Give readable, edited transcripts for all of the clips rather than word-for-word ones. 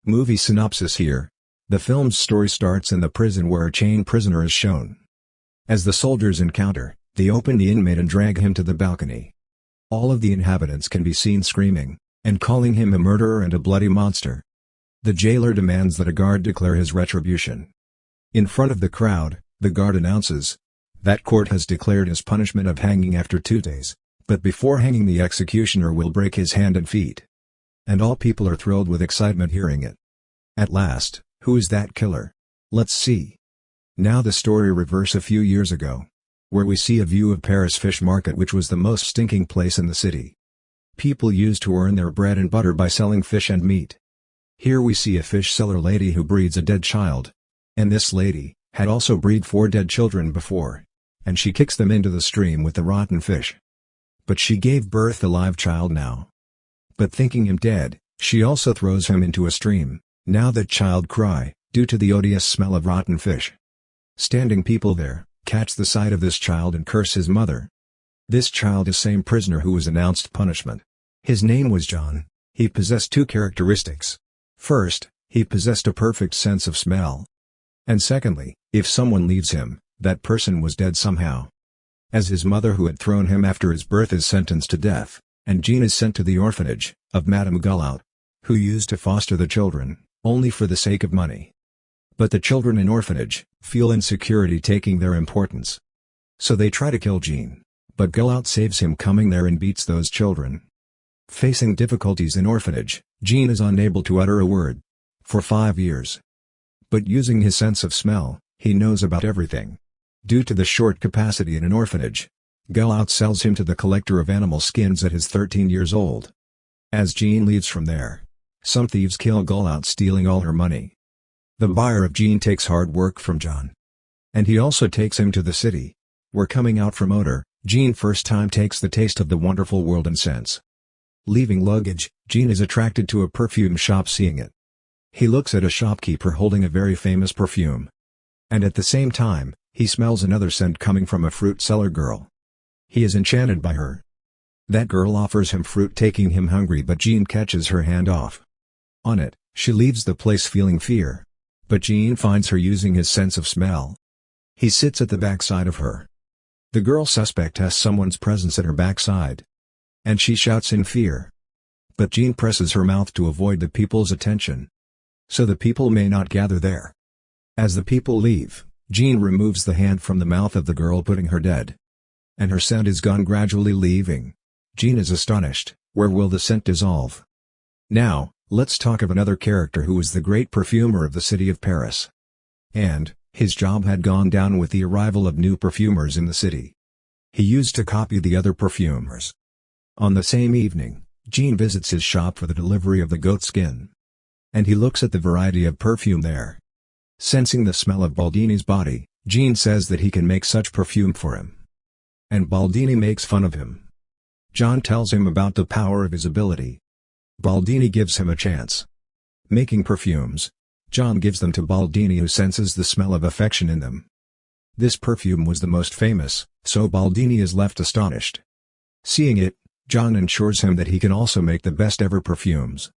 Movie synopsis here. The film's story starts in the prison where a chained prisoner is shown. As the soldiers encounter, they open the inmate and drag him to the balcony. All of the inhabitants can be seen screaming, and calling him a murderer and a bloody monster. The jailer demands that a guard declare his retribution. In front of the crowd, the guard announces that court has declared his punishment of hanging after 2 days, but before hanging the executioner will break his hand and feet. And all people are thrilled with excitement hearing it. At last, who is that killer? Let's see. Now the story reverse a few years ago, where we see a view of Paris fish market, which was the most stinking place in the city. People used to earn their bread and butter by selling fish and meat. Here we see a fish seller lady who breeds a dead child. And this lady had also breed 4 dead children before. And she kicks them into the stream with the rotten fish. But she gave birth a live child now. But thinking him dead, she also throws him into a stream. Now that child cry, due to the odious smell of rotten fish. Standing people there, catch the sight of this child and curse his mother. This child is same prisoner who was announced punishment. His name was John. He possessed 2 characteristics. First, he possessed a perfect sense of smell. And secondly, if someone leaves him, that person was dead somehow. As his mother who had thrown him after his birth is sentenced to death, and Jean is sent to the orphanage of Madame Gullout, who used to foster the children, only for the sake of money. But the children in orphanage feel insecurity taking their importance. So they try to kill Jean, but Gullout saves him coming there and beats those children. Facing difficulties in orphanage, Jean is unable to utter a word. For 5 years. But using his sense of smell, he knows about everything. Due to the short capacity in an orphanage, Gullout sells him to the collector of animal skins at his 13 years old. As Jean leaves from there, some thieves kill Gullout, stealing all her money. The buyer of Jean takes hard work from John. And he also takes him to the city, where coming out from odor, Jean first time takes the taste of the wonderful world and scents. Leaving luggage, Jean is attracted to a perfume shop seeing it. He looks at a shopkeeper holding a very famous perfume. And at the same time, he smells another scent coming from a fruit seller girl. He is enchanted by her. That girl offers him fruit, taking him hungry, but Jean catches her hand off. On it, she leaves the place feeling fear. But Jean finds her using his sense of smell. He sits at the backside of her. The girl suspect has someone's presence at her backside. And she shouts in fear. But Jean presses her mouth to avoid the people's attention. So the people may not gather there. As the people leave, Jean removes the hand from the mouth of the girl, putting her dead. And her scent is gone, gradually leaving. Jean is astonished. Where will the scent dissolve? Now, let's talk of another character who was the great perfumer of the city of Paris. And his job had gone down with the arrival of new perfumers in the city. He used to copy the other perfumers. On the same evening, Jean visits his shop for the delivery of the goat skin. And he looks at the variety of perfume there. Sensing the smell of Baldini's body, Jean says that he can make such perfume for him. And Baldini makes fun of him. John tells him about the power of his ability. Baldini gives him a chance. Making perfumes, John gives them to Baldini, who senses the smell of affection in them. This perfume was the most famous, so Baldini is left astonished. Seeing it, John ensures him that he can also make the best ever perfumes.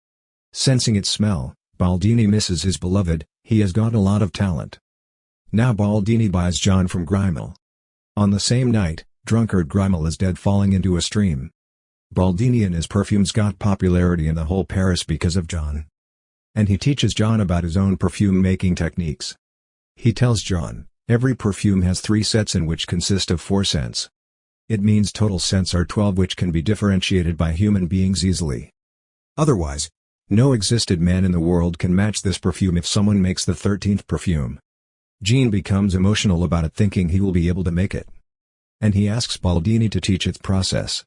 Sensing its smell, Baldini misses his beloved. He has got a lot of talent. Now Baldini buys John from Grimal. On the same night, drunkard Grimal is dead, falling into a stream. Baldini and his perfumes got popularity in the whole Paris because of John. And he teaches John about his own perfume making techniques. He tells John, every perfume has 3 sets in which consist of 4 scents. It means total scents are 12, which can be differentiated by human beings easily. Otherwise, no existed man in the world can match this perfume if someone makes the 13th perfume. Jean becomes emotional about it, thinking he will be able to make it. And he asks Baldini to teach its process,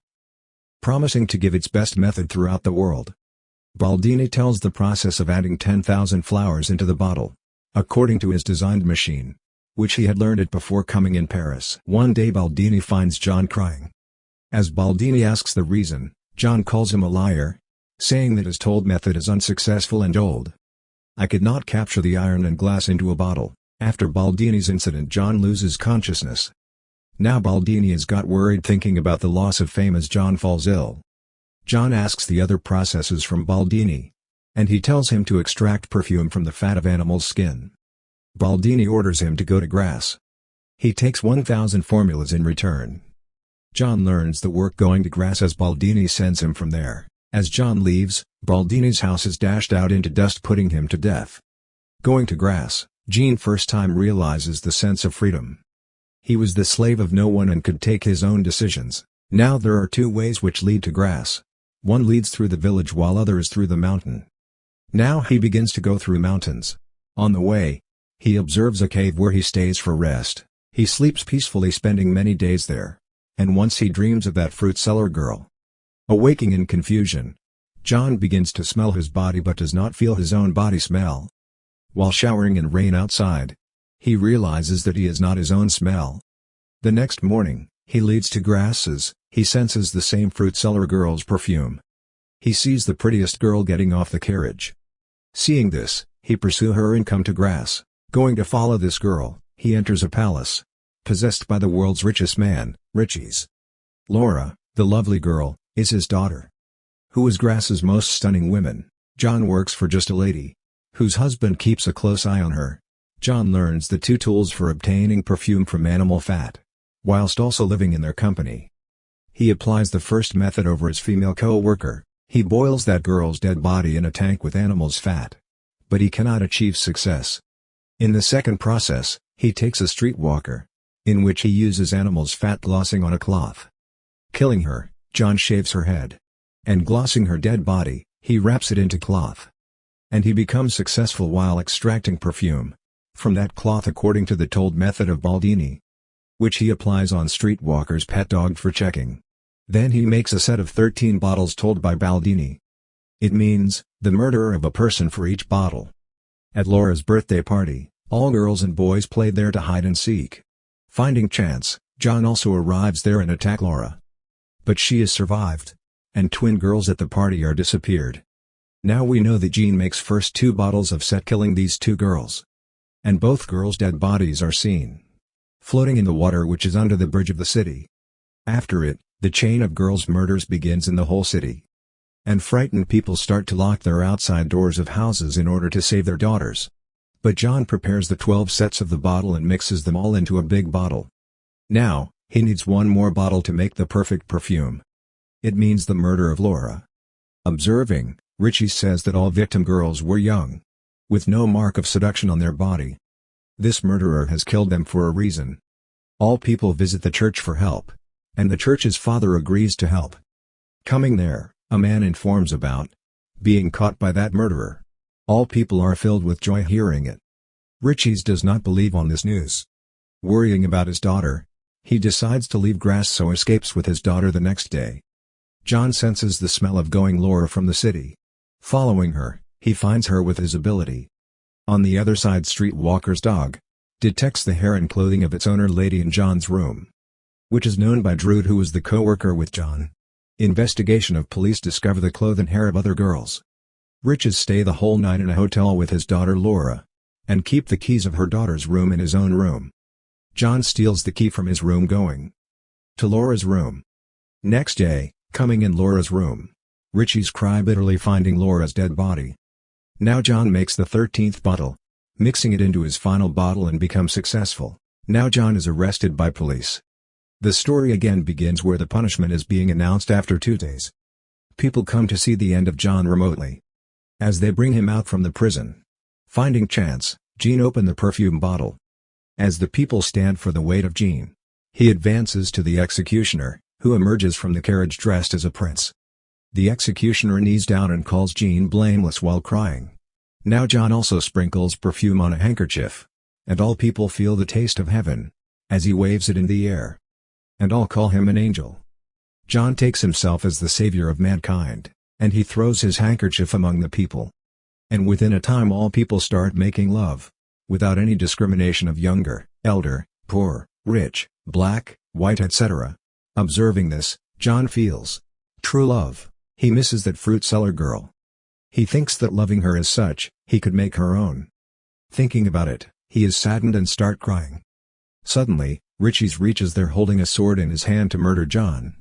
promising to give its best method throughout the world. Baldini tells the process of adding 10,000 flowers into the bottle, according to his designed machine, which he had learned it before coming in Paris. One day Baldini finds John crying. As Baldini asks the reason, John calls him a liar, saying that his told method is unsuccessful and old. I could not capture the iron and glass into a bottle. After Baldini's incident, John loses consciousness. Now Baldini has got worried, thinking about the loss of fame as John falls ill. John asks the other processes from Baldini. and he tells him to extract perfume from the fat of animals' skin. Baldini orders him to go to Grasse. He takes 1,000 formulas in return. John learns the work going to Grasse as Baldini sends him from there. As John leaves, Baldini's house is dashed out into dust, putting him to death. Going to Grasse, Jean first time realizes the sense of freedom. He was the slave of no one and could take his own decisions. Now there are two ways which lead to Grasse. One leads through the village while other is through the mountain. Now he begins to go through mountains. On the way, he observes a cave where he stays for rest. He sleeps peacefully, spending many days there. And once he dreams of that fruit seller girl. Awaking in confusion, John begins to smell his body but does not feel his own body smell. While showering in rain outside, he realizes that he is not his own smell. The next morning, he leads to Grasse's. He senses the same fruit seller girl's perfume. He sees the prettiest girl getting off the carriage. Seeing this, he pursues her and come to Grasse. Going to follow this girl, he enters a palace, possessed by the world's richest man, Riches. Laura, the lovely girl, is his daughter. Who is Grasse's most stunning woman. John works for just a lady, whose husband keeps a close eye on her. John learns the two tools for obtaining perfume from animal fat, whilst also living in their company. He applies the first method over his female co-worker. He boils that girl's dead body in a tank with animal's fat. But he cannot achieve success. In the second process, he takes a streetwalker, in which he uses animal's fat glossing on a cloth. Killing her, John shaves her head. And glossing her dead body, he wraps it into cloth. And he becomes successful while extracting perfume from that cloth according to the told method of Baldini, which he applies on streetwalker's pet dog for checking. Then he makes a set of 13 bottles told by Baldini. It means, the murderer of a person for each bottle. At Laura's birthday party, all girls and boys played there to hide and seek. Finding chance, John also arrives there and attacks Laura. But she is survived, and twin girls at the party are disappeared. Now we know that Jean makes first 2 bottles of set killing these 2 girls. And both girls' dead bodies are seen floating in the water which is under the bridge of the city. After it, the chain of girls' murders begins in the whole city. And frightened people start to lock their outside doors of houses in order to save their daughters. But John prepares the 12 sets of the bottle and mixes them all into a big bottle. Now, he needs one more bottle to make the perfect perfume. It means the murder of Laura. Observing, Richie says that all victim girls were young, with no mark of seduction on their body. This murderer has killed them for a reason. All people visit the church for help, and the church's father agrees to help. Coming there, a man informs about being caught by that murderer. All people are filled with joy hearing it. Riches does not believe on this news. Worrying about his daughter, he decides to leave Grasse, so escapes with his daughter the next day. John senses the smell of going Laura from the city. Following her, he finds her with his ability. On the other side, streetwalker's dog detects the hair and clothing of its owner lady in John's room, which is known by Drude, who was the co-worker with John. Investigation of police discover the clothes and hair of other girls. Riches stay the whole night in a hotel with his daughter Laura, and keep the keys of her daughter's room in his own room. John steals the key from his room, going to Laura's room. Next day, coming in Laura's room, Riches cry bitterly finding Laura's dead body. Now John makes the 13th bottle, mixing it into his final bottle, and becomes successful. Now John is arrested by police. The story again begins where the punishment is being announced after 2 days. People come to see the end of John remotely, as they bring him out from the prison. Finding chance, Jean opened the perfume bottle. As the people stand for the weight of Jean, he advances to the executioner, who emerges from the carriage dressed as a prince. The executioner kneels down and calls Jean blameless while crying. Now John also sprinkles perfume on a handkerchief, and all people feel the taste of heaven, as he waves it in the air. And all call him an angel. John takes himself as the savior of mankind, and he throws his handkerchief among the people. And within a time all people start making love, without any discrimination of younger, elder, poor, rich, black, white, etc. Observing this, John feels true love. He misses that fruit seller girl. He thinks that loving her as such, he could make her own. Thinking about it, he is saddened and start crying. Suddenly, Riches reaches there holding a sword in his hand to murder John.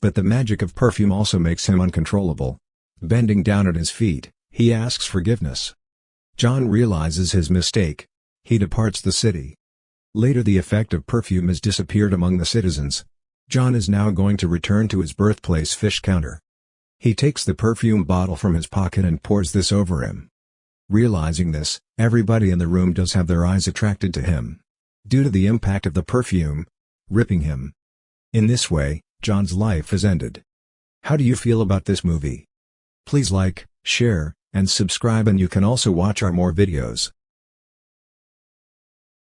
But the magic of perfume also makes him uncontrollable. Bending down at his feet, He asks forgiveness. John realizes his mistake. He departs the city. Later the effect of perfume has disappeared among the citizens. John is now going to return to his birthplace fish counter. He takes the perfume bottle from his pocket and pours this over him. Realizing this, everybody in the room does have their eyes attracted to him. Due to the impact of the perfume, ripping him. In this way, John's life has ended. How do you feel about this movie? Please like, share, and subscribe, and you can also watch our more videos.